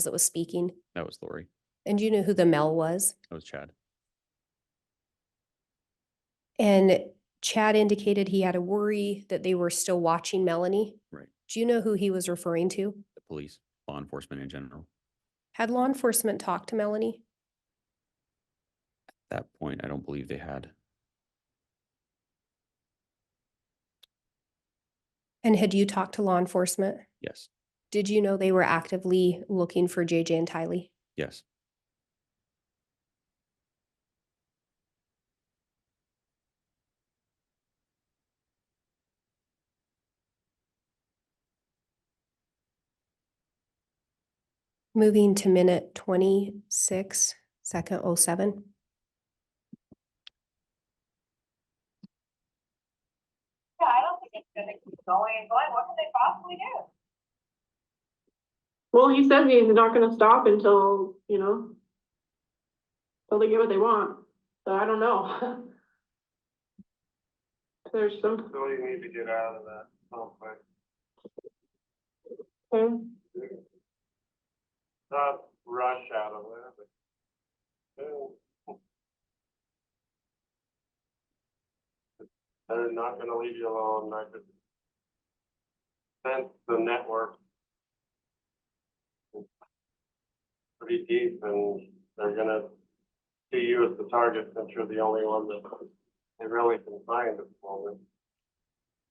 that was speaking? That was Lori. And do you know who the Mel was? That was Chad. And Chad indicated he had a worry that they were still watching Melanie. Right. Do you know who he was referring to? The police, law enforcement in general. Had law enforcement talked to Melanie? At that point, I don't believe they had. And had you talked to law enforcement? Yes. Did you know they were actively looking for JJ and Tylee? Yes. Moving to minute 26, second 07. Yeah, I don't think it's gonna keep going and going. What can they possibly do? Well, he says he's not gonna stop until, until they get what they want. So I don't know. There's some. So you need to get out of that complex. Okay. Not rush out of there, but they're not gonna leave you alone. I could sense the network pretty deep, and they're gonna see you as the target since you're the only one that they really can find at the moment.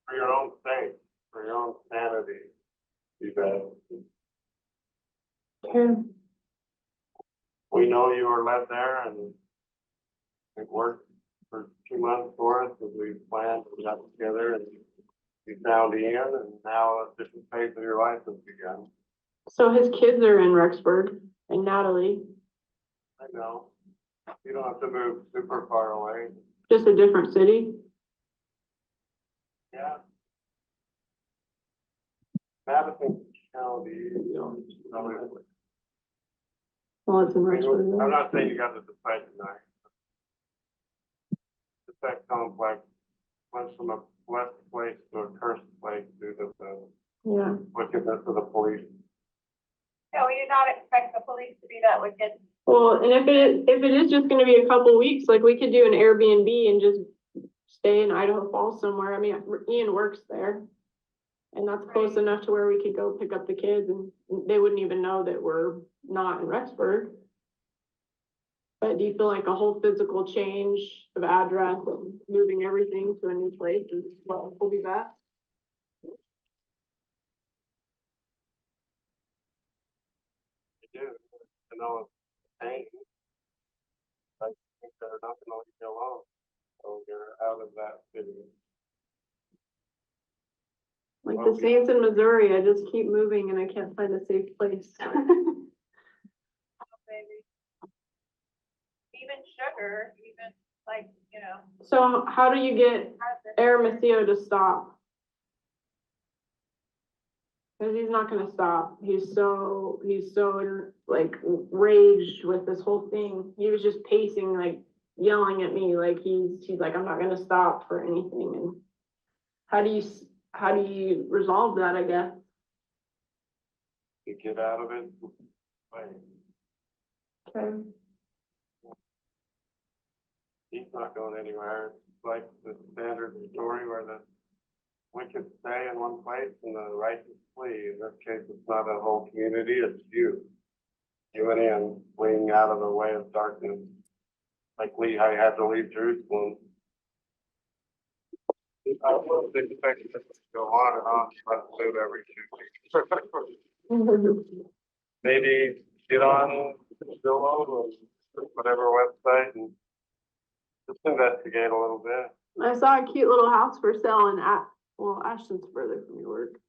For your own sake, for your own sanity, you bet. Okay. We know you were left there, and it worked for 2 months for us as we planned. We got together and we found Ian, and now a different phase of your life has begun. So his kids are in Rexburg and Natalie, I know. You don't have to move super far away. just a different city. Yeah. Madison County, you know, probably. Well, it's in I'm Rexburg. not saying you got to decide tonight. It's that complex went from a blessed place to a cursed place due to the Yeah. wickedness of the police. No, we do not expect the police to be that wicked. Well, and if it is just gonna be a couple weeks, like we could do an Airbnb and just stay in Idaho Falls somewhere. I mean, Ian works there. And that's close enough to where we could go pick up the kids and they wouldn't even know that we're not in Rexburg. But do you feel like a whole physical change of address and moving everything to a new place is what will be best? You do. I know it's pain. I think they're not gonna leave you alone. So you're out of that city. Like the Saints in Missouri, I just keep moving and I can't find a safe place. Oh, baby. Even sugar, even like, So how do you get Aramitio to stop? Cause he's not gonna stop. He's so like raged with this whole thing. He was just pacing, like yelling at me, like he's like, I'm not gonna stop for anything. And how do you resolve that, I guess? You get out of it. Like, Okay. he's not going anywhere. It's like the standard story where the wicked stay in one place and the righteous flee. In this case, it's not a whole community, it's you. You and Ian fleeing out of the way of darkness. Like Lehi had to leave Jerusalem. I was expecting this to go on and on, but move every 2 weeks. Maybe get on Zillow or whatever website and just investigate a little bit. I saw a cute little house for sale in Ashton's further from your work.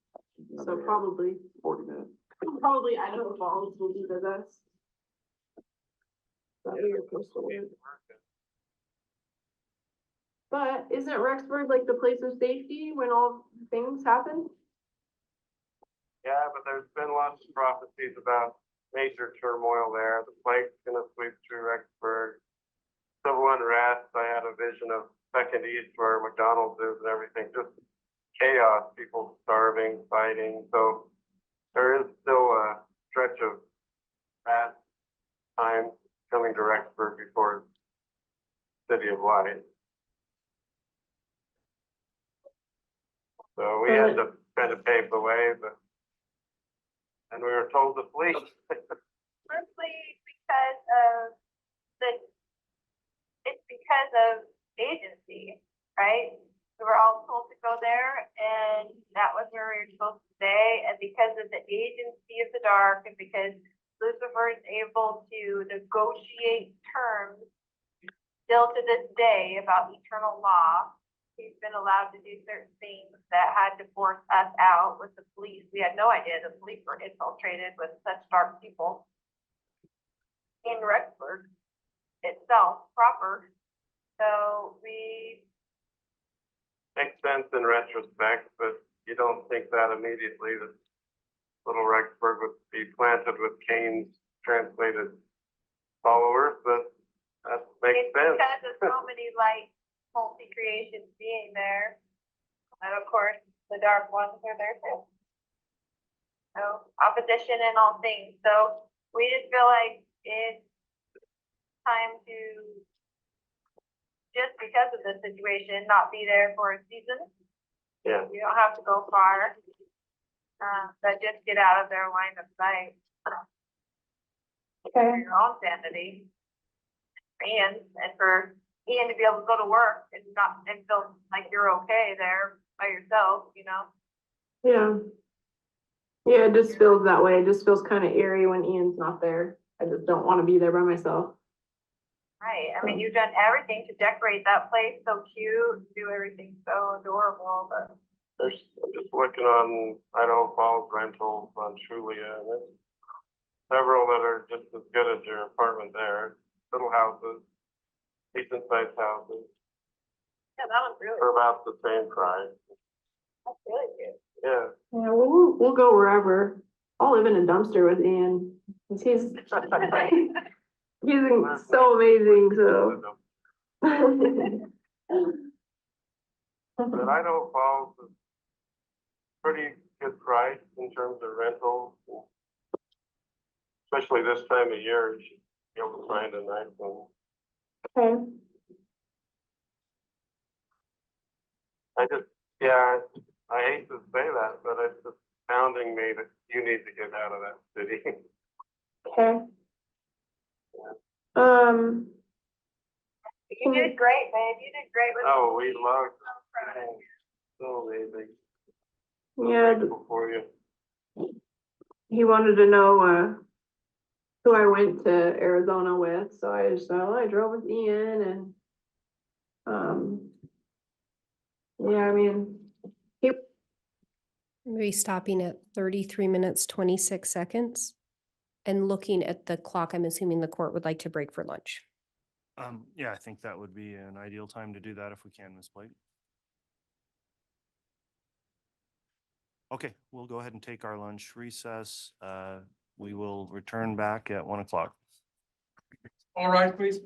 So probably 40 minutes. Probably Idaho Falls will be the best. That way you're close to work. But isn't Rexburg like the place of safety when all things happen? Yeah, but there's been lots of prophecies about major turmoil there. The plague's gonna sweep through Rexburg. Civil unrest. I had a vision of Second East where McDonald's is and everything. Just chaos, people starving, fighting. So there is still a stretch of bad time coming to Rexburg before city of White. So we had to kind of pave the way, but, and we were told to flee. Firstly, because of it's because of agency, right? We were all told to go there, and that was where we were supposed to stay, and because of the agency of the dark, and because Lucifer is able to negotiate terms still to this day about eternal law, he's been allowed to do certain things that had to force us out with the police. We had no idea the police were infiltrated with such dark people in Rexburg itself proper. So we Makes sense in retrospect, but you don't think that immediately that little Rexburg would be planted with Cain's translated followers, but that makes it's sense. because of so many light multi-creations being there. And of course, the dark ones are there too. So opposition in all things. So we just feel like it's time to, just because of the situation, not be there for a season. Yeah, You don't have to go far. But just get out of their line of sight for Okay. your own sanity. And for Ian to be able to go to work and not, and feel like you're okay there by yourself, you know? Yeah. Yeah, it just feels that way. It just feels kind of eerie when Ian's not there. I just don't want to be there by myself. Right, I mean, you've done everything to decorate that place so cute, do everything so adorable, but I'm just looking on Idaho Falls rentals on Trulia, and there's several that are just as good as your apartment there. Little houses, decent sized houses, yeah, that was really, for about the same price. that's really cute. Yeah. Yeah, we'll go wherever. I'll live in a dumpster with Ian. 'Cause he's so amazing, so. But Idaho Falls is pretty good price in terms of rentals. Especially this time of year, you should be able to find a nice one. Okay. Yeah, I hate to say that, but it's just pounding me that you need to get out of that city. Okay. You did great, babe, you did great with. Oh, we love So proud of you. so amazing. So Yeah, grateful for you. he wanted to know, who I went to Arizona with, so I just, I drove with Ian and, yeah, I mean, Maybe stopping at 33 minutes, 26 seconds. And looking at the clock, I'm assuming the court would like to break for lunch. Yeah, I think that would be an ideal time to do that if we can, Ms. Blake. Okay, we'll go ahead and take our lunch recess. We will return back at 1 o'clock. All right, please.